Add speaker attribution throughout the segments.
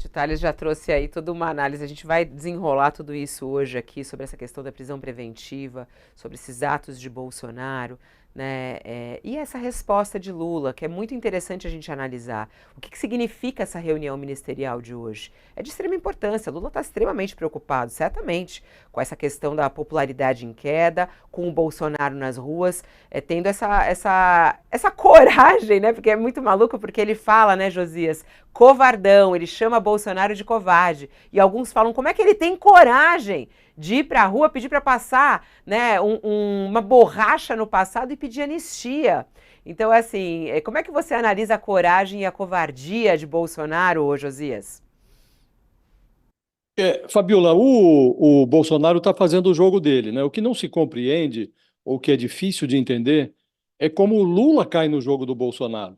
Speaker 1: Exatamente. O Thales já trouxe aí toda uma análise. A gente vai desenrolar tudo isso hoje aqui sobre essa questão da prisão preventiva, sobre esses atos de Bolsonaro, né? E essa resposta de Lula, que é muito interessante a gente analisar. O que significa essa reunião ministerial de hoje? É de extrema importância. Lula está extremamente preocupado, certamente, com essa questão da popularidade em queda, com o Bolsonaro nas ruas, tendo essa coragem, né? Porque é muito maluco, porque ele fala, né, Josias? Covardão, ele chama Bolsonaro de covarde. E alguns falam, como é que ele tem coragem de ir para a rua pedir para passar, né, uma borracha no passado e pedir anistia? Então, assim, como é que você analisa a coragem e a covardia de Bolsonaro, ô Josias?
Speaker 2: Fabiola, o Bolsonaro está fazendo o jogo dele, né? O que não se compreende, ou que é difícil de entender, é como o Lula cai no jogo do Bolsonaro.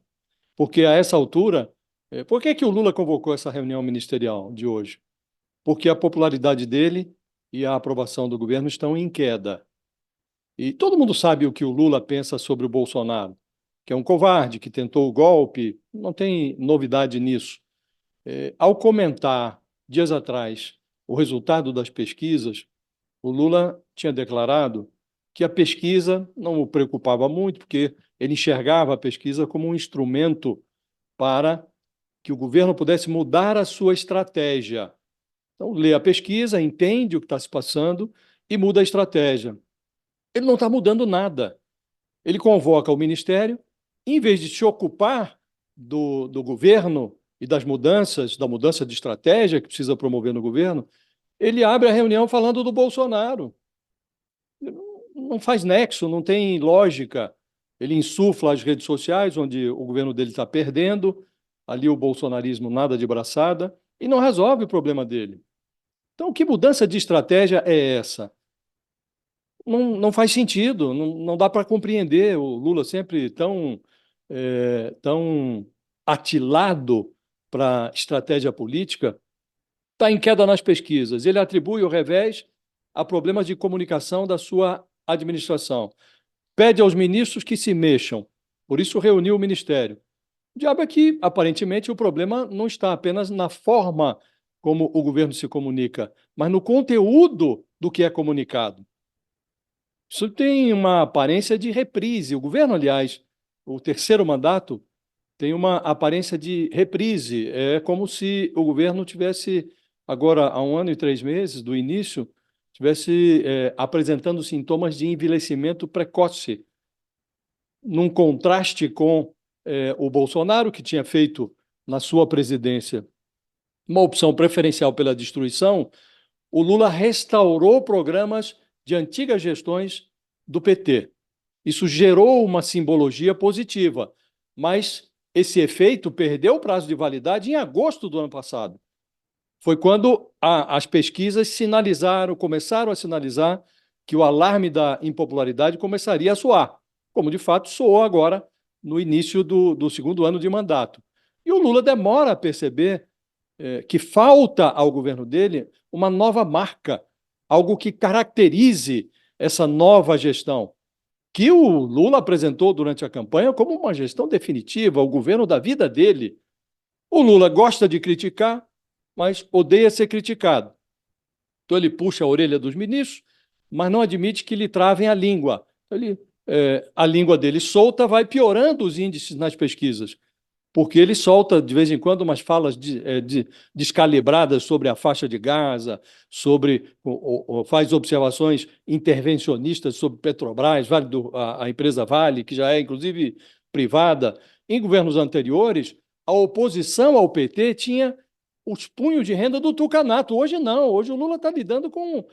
Speaker 2: Porque a essa altura, por que que o Lula convocou essa reunião ministerial de hoje? Porque a popularidade dele e a aprovação do governo estão em queda. E todo mundo sabe o que o Lula pensa sobre o Bolsonaro, que é um covarde, que tentou o golpe, não tem novidade nisso. Ao comentar dias atrás o resultado das pesquisas, o Lula tinha declarado que a pesquisa não o preocupava muito, porque ele enxergava a pesquisa como um instrumento para que o governo pudesse mudar a sua estratégia. Então, lê a pesquisa, entende o que está se passando e muda a estratégia. Ele não está mudando nada. Ele convoca o ministério, em vez de se ocupar do governo e das mudanças, da mudança de estratégia que precisa promover no governo, ele abre a reunião falando do Bolsonaro. Não faz nexo, não tem lógica. Ele insufla as redes sociais, onde o governo dele está perdendo, ali o bolsonarismo nada de braçada, e não resolve o problema dele. Então, que mudança de estratégia é essa? Não faz sentido, não dá para compreender. O Lula sempre tão atilado para estratégia política, está em queda nas pesquisas. Ele atribui o revés a problemas de comunicação da sua administração. Pede aos ministros que se mexam. Por isso reuniu o ministério. O diabo é que, aparentemente, o problema não está apenas na forma como o governo se comunica, mas no conteúdo do que é comunicado. Isso tem uma aparência de reprise. O governo, aliás, o terceiro mandato, tem uma aparência de reprise. É como se o governo tivesse, agora há 1 ano e 3 meses do início, tivesse apresentando sintomas de envelhecimento precoce, num contraste com o Bolsonaro, que tinha feito na sua presidência uma opção preferencial pela destruição. O Lula restaurou programas de antigas gestões do PT. Isso gerou uma simbologia positiva, mas esse efeito perdeu o prazo de validade em agosto do ano passado. Foi quando as pesquisas começaram a sinalizar que o alarme da impopularidade começaria a soar, como de fato soou agora no início do segundo ano de mandato. E o Lula demora a perceber que falta ao governo dele uma nova marca, algo que caracterize essa nova gestão, que o Lula apresentou durante a campanha como uma gestão definitiva, o governo da vida dele. O Lula gosta de criticar, mas odeia ser criticado. Então ele puxa a orelha dos ministros, mas não admite que lhe travem a língua. A língua dele solta vai piorando os índices nas pesquisas, porque ele solta, de vez em quando, umas falas descalibradas sobre a faixa de Gaza, faz observações intervencionistas sobre Petrobras, a empresa Vale, que já é, inclusive, privada. Em governos anteriores, a oposição ao PT tinha os punhos de renda do tucanato. Hoje não, hoje o Lula está lidando com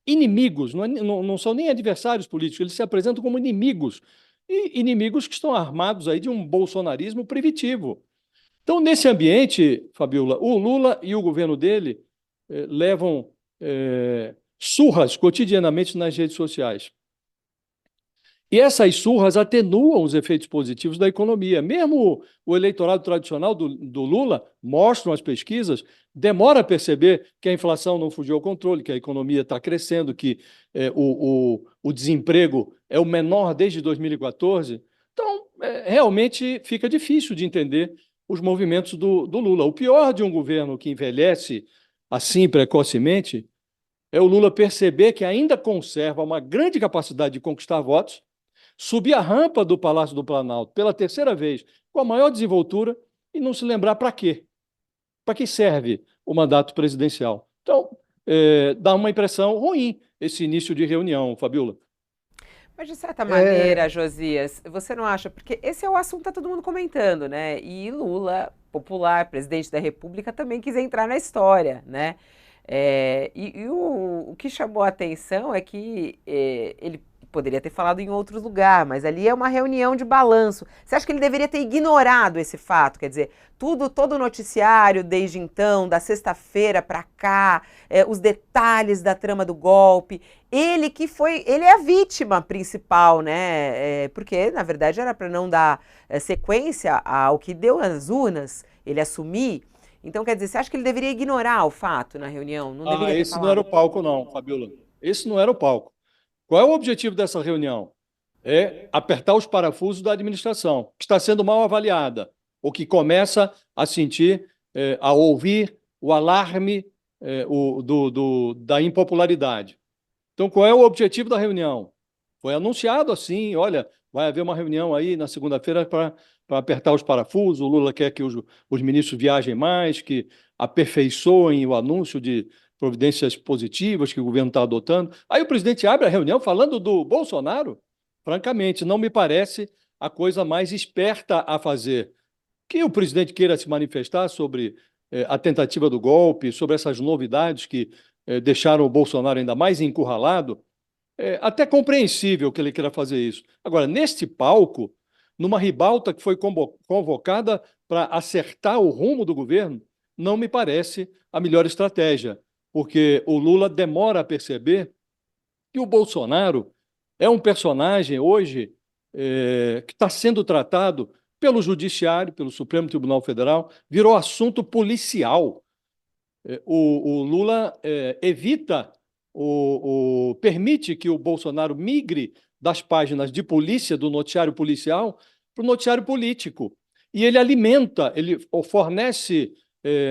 Speaker 2: inimigos, não são nem adversários políticos, eles se apresentam como inimigos, e inimigos que estão armados aí de um bolsonarismo primitivo. Então, nesse ambiente, Fabiola, o Lula e o governo dele levam surras cotidianamente nas redes sociais. E essas surras atenuam os efeitos positivos da economia. Mesmo o eleitorado tradicional do Lula, mostram as pesquisas, demora a perceber que a inflação não fugiu ao controle, que a economia está crescendo, que o desemprego é o menor desde 2014. Então, realmente fica difícil de entender os movimentos do Lula. O pior de um governo que envelhece assim precocemente é o Lula perceber que ainda conserva uma grande capacidade de conquistar votos, subir a rampa do Palácio do Planalto pela terceira vez, com a maior desenvoltura, e não se lembrar para quê. Para que serve o mandato presidencial? Então, dá uma impressão ruim esse início de reunião, Fabiola.
Speaker 1: Mas de certa maneira, Josias, você não acha? Porque esse é o assunto que está todo mundo comentando, né? E Lula, popular, presidente da República, também quis entrar na história, né? O que chamou a atenção é que ele poderia ter falado em outro lugar, mas ali é uma reunião de balanço. Você acha que ele deveria ter ignorado esse fato? Quer dizer, todo o noticiário desde então, da sexta-feira para cá, os detalhes da trama do golpe, ele é a vítima principal, né? Porque, na verdade, era para não dar sequência ao que deu nas urnas, ele assumir. Então, quer dizer, você acha que ele deveria ignorar o fato na reunião? Não deveria ter
Speaker 2: Esse não era
Speaker 1: falado?
Speaker 2: o palco, não, Fabiola. Esse não era o palco. Qual é o objetivo dessa reunião? É apertar os parafusos da administração, que está sendo mal avaliada, ou que começa a sentir, a ouvir o alarme da impopularidade. Então, qual é o objetivo da reunião? Foi anunciado assim, olha, vai haver uma reunião aí na segunda-feira para apertar os parafusos, o Lula quer que os ministros viajem mais, que aperfeiçoem o anúncio de providências positivas que o governo está adotando. Aí o presidente abre a reunião falando do Bolsonaro. Francamente, não me parece a coisa mais esperta a fazer. Que o presidente queira se manifestar sobre a tentativa do golpe, sobre essas novidades que deixaram o Bolsonaro ainda mais encurralado, é até compreensível que ele queira fazer isso. Agora, neste palco, numa ribalta que foi convocada para acertar o rumo do governo, não me parece a melhor estratégia, porque o Lula demora a perceber que o Bolsonaro é um personagem hoje que está sendo tratado pelo Judiciário, pelo Supremo Tribunal Federal, virou assunto policial. O Lula evita, permite que o Bolsonaro migre das páginas de polícia, do noticiário policial, para o noticiário político. E ele alimenta, ele fornece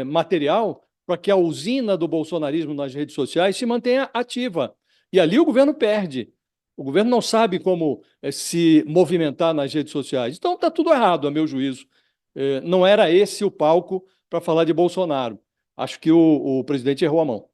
Speaker 2: material para que a usina do bolsonarismo nas redes sociais se mantenha ativa. E ali o governo perde. O governo não sabe como se movimentar nas redes sociais. Então está tudo errado, a meu juízo. Não era esse o palco para falar de Bolsonaro. Acho que o presidente errou a mão.